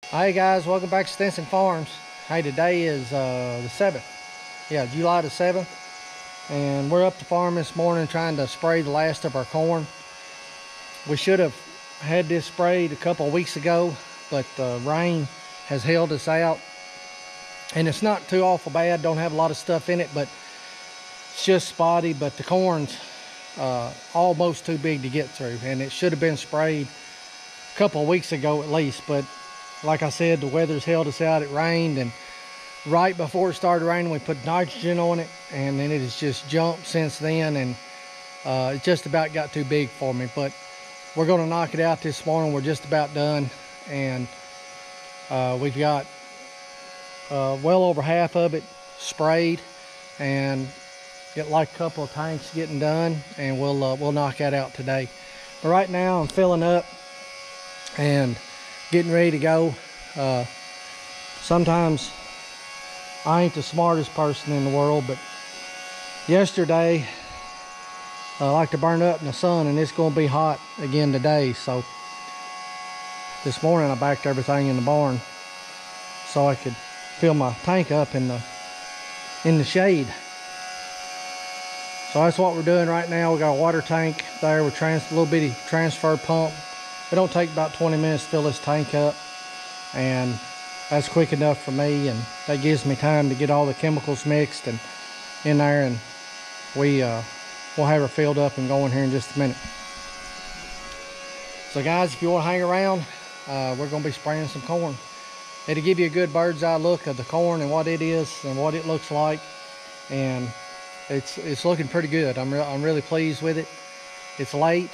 Hey guys, welcome back to Stinson Farms. Hey, today is the 7th. Yeah, July the 7th. And we're up to farm this morning trying to spray the last of our corn. We should have had this sprayed a couple of weeks ago, but the rain has held us out. And it's not too awful bad, don't have a lot of stuff in it, but it's just spotty. But the corn's almost too big to get through, and it should have been sprayed a couple of weeks ago at least. But like I said, the weather's held us out. It rained, and right before it started raining, we put nitrogen on it, and then it has just jumped since then, and it just about got too big for me. But we're going to knock it out this morning. We're just about done, and we've got well over half of it sprayed, and get like a couple of tanks getting done, and we'll knock that out today. But right now I'm filling up and getting ready to go. Sometimes I ain't the smartest person in the world, but yesterday I like to burn up in the sun, and it's going to be hot again today. So this morning I backed everything in the barn so I could fill my tank up in the shade. So that's what we're doing right now. We got a water tank there with a little bitty transfer pump. It don't take about 20 minutes to fill this tank up, and that's quick enough for me, and that gives me time to get all the chemicals mixed and in there, and we'll have her filled up and going here in just a minute. So guys, if you want to hang around, we're going to be spraying some corn. It'll give you a good bird's eye look of the corn and what it is and what it looks like, and it's looking pretty good. I'm really pleased with it. It's late,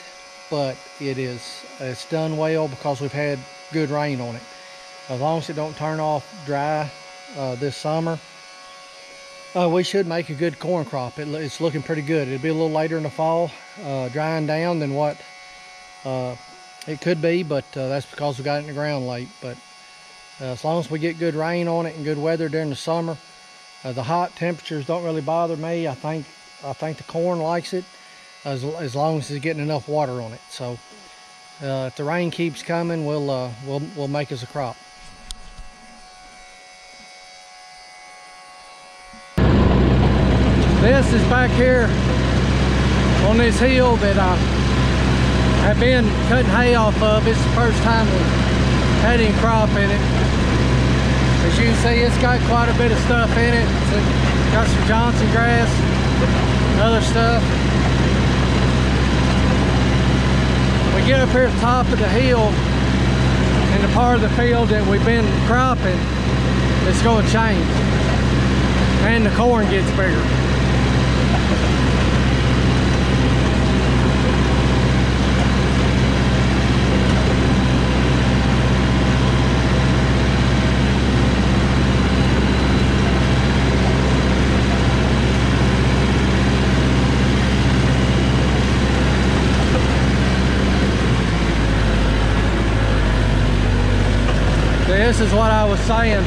but it's done well because we've had good rain on it. As long as it don't turn off dry this summer, we should make a good corn crop. It's looking pretty good. It'll be a little later in the fall, drying down than what it could be, but that's because we got it in the ground late. But as long as we get good rain on it and good weather during the summer, the hot temperatures don't really bother me. I think the corn likes it as long as it's getting enough water on it. So if the rain keeps coming, we'll make us a crop. This is back here on this hill that I have been cutting hay off of. It's the first time we've had any crop in it. As you can see, it's got quite a bit of stuff in it. It's got some Johnson grass and other stuff. We get up here at the top of the hill, in the part of the field that we've been cropping, it's going to change, and the corn gets bigger. This is what I was saying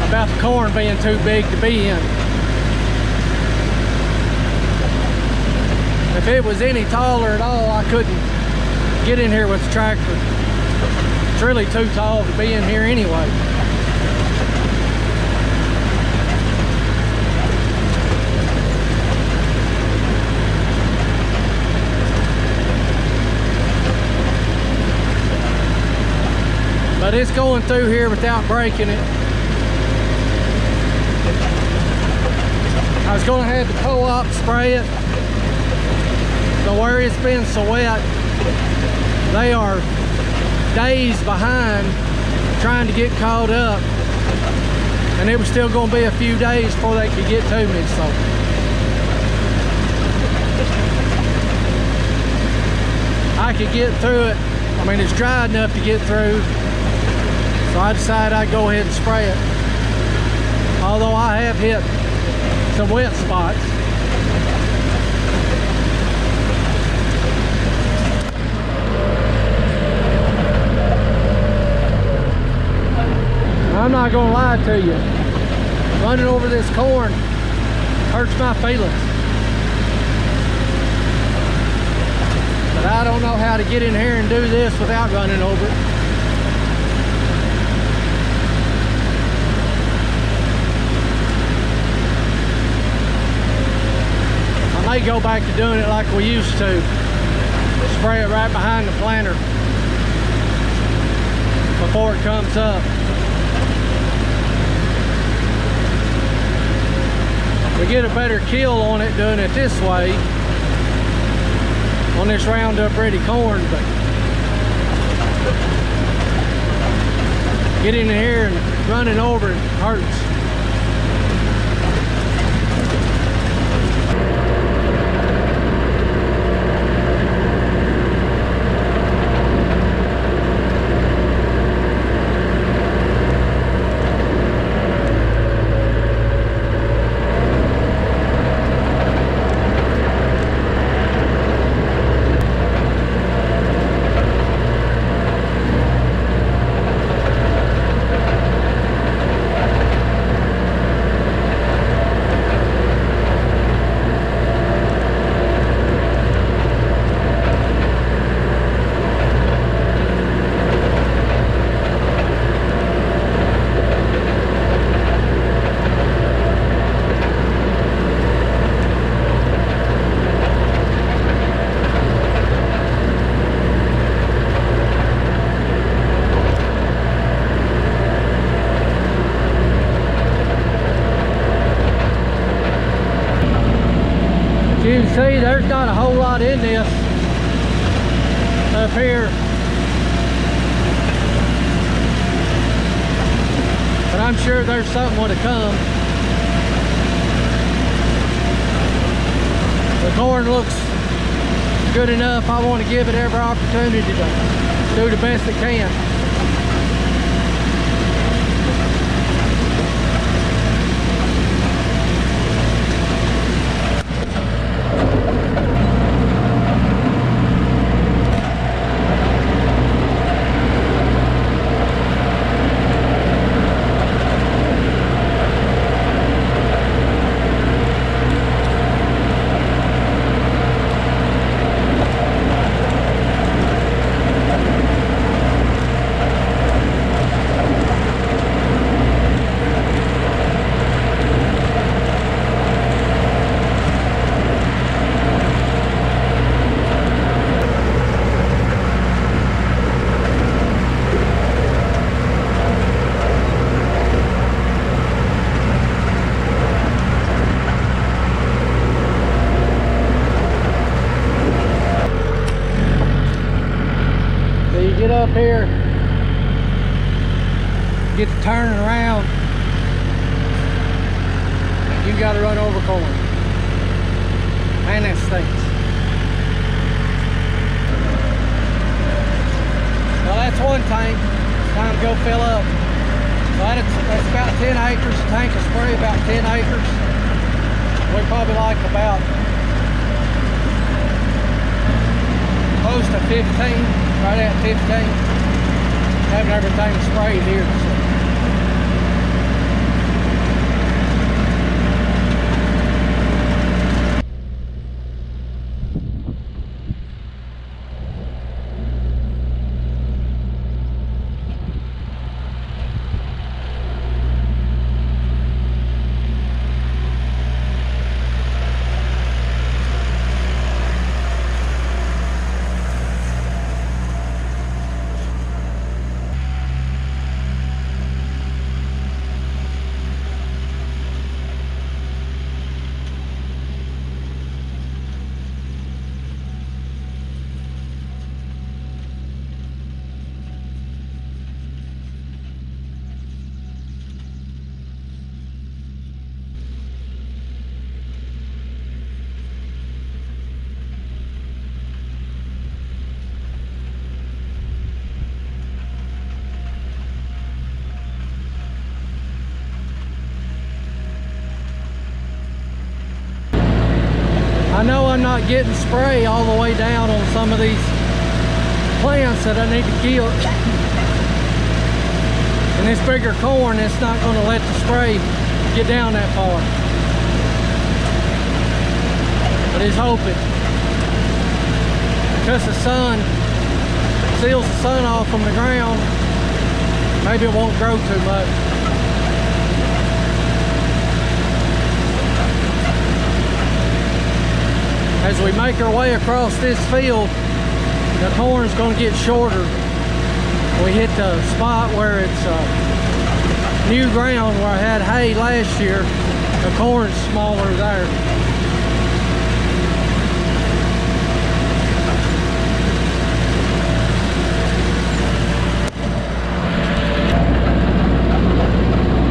about the corn being too big to be in. If it was any taller at all, I couldn't get in here with the tractor. It's really too tall to be in here anyway. But it's going through here without breaking it. I was going to have the co-op spray it, but where it's been so wet, they are days behind trying to get caught up, and it was still going to be a few days before they could get to me. So I could get through it. I mean, it's dry enough to get through. So I decided I'd go ahead and spray it. Although I have hit some wet spots. I'm not gonna lie to you. Running over this corn hurts my feelings. But I I don't know how to get in here and do this without running over it. I may go back to doing it like we used to. Spray it right behind the planter before it comes up. We get a better kill on it doing it this way on this Roundup Ready corn, but getting in here and running over it hurts. You can see there's not a whole lot in this up here, but I'm sure there's something would have come. The corn looks good enough. I want to give it every opportunity to do the best it can. Get up here, get to turning around, you got to run over corn. Man, that stinks. Well, that's one tank. It's time to go fill up. So that's about 10 acres. The tank will spray about 10 acres. We probably like about close to 15. Right at 15, having everything sprayed here. I know I'm not getting spray all the way down on some of these plants that I need to kill. And this bigger corn, it's not going to let the spray get down that far. But it's hoping. because the sun seals the sun off from the ground, maybe it won't grow too much. As we make our way across this field, the corn's going to get shorter. We hit the spot where it's new ground where I had hay last year. The corn's smaller there.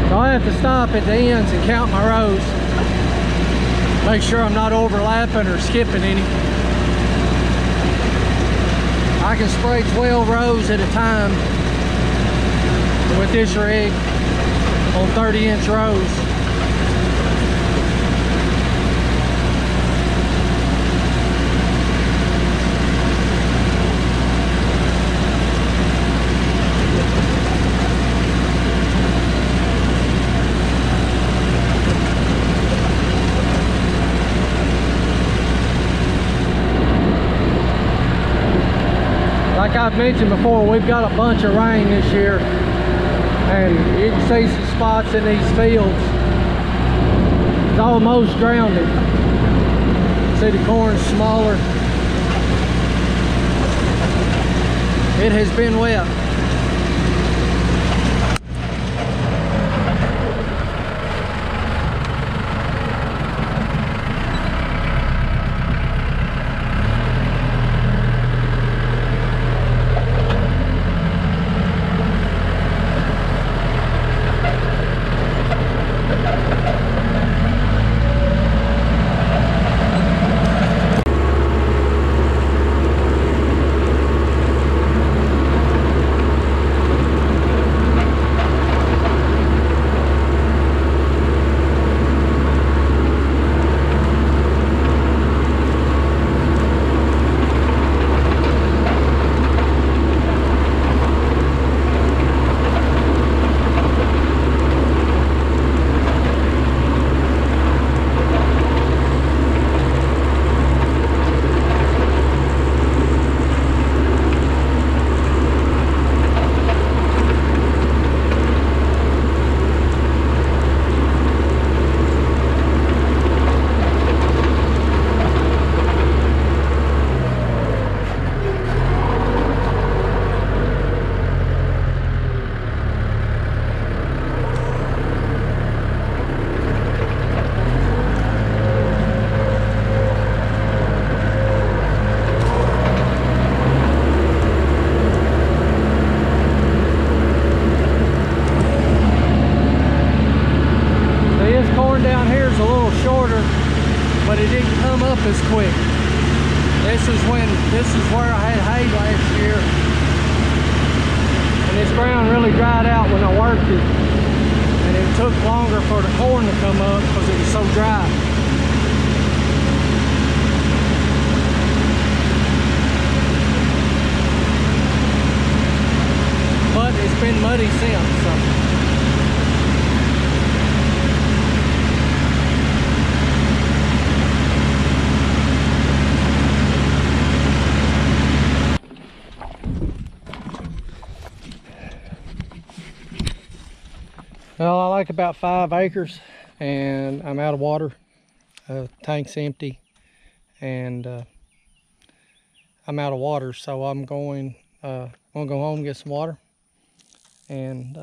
So I have to stop at the ends and count my rows. Make sure I'm not overlapping or skipping any. I can spray 12 rows at a time with this rig on 30-inch rows. Like I've mentioned before, we've got a bunch of rain this year, and you can see some spots in these fields. It's almost grounded. See, the corn's smaller. It has been wet. But it didn't come up as quick. This is where I had hay last year, and this ground really dried out when I worked it, and it took longer for the corn to come up because it was so dry. But it's been muddy since. So. Well, I like about 5 acres, and I'm out of water. Tank's empty, and I'm out of water, so I'm going to go home and get some water and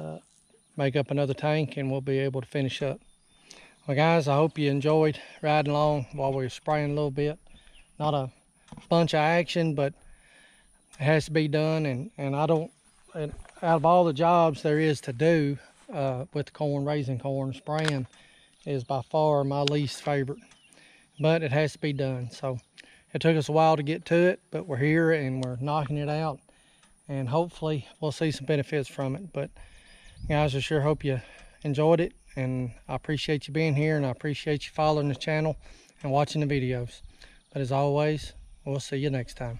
make up another tank, and we'll be able to finish up. Well, guys, I hope you enjoyed riding along while we were spraying a little bit. Not a bunch of action, but it has to be done, and I don't. And out of all the jobs there is to do, with the corn, raising corn, spraying is by far my least favorite, but it has to be done. So it took us a while to get to it, but we're here and we're knocking it out, and hopefully we'll see some benefits from it. But guys, I sure hope you enjoyed it, and I appreciate you being here, and I appreciate you following the channel and watching the videos. But as always, we'll see you next time.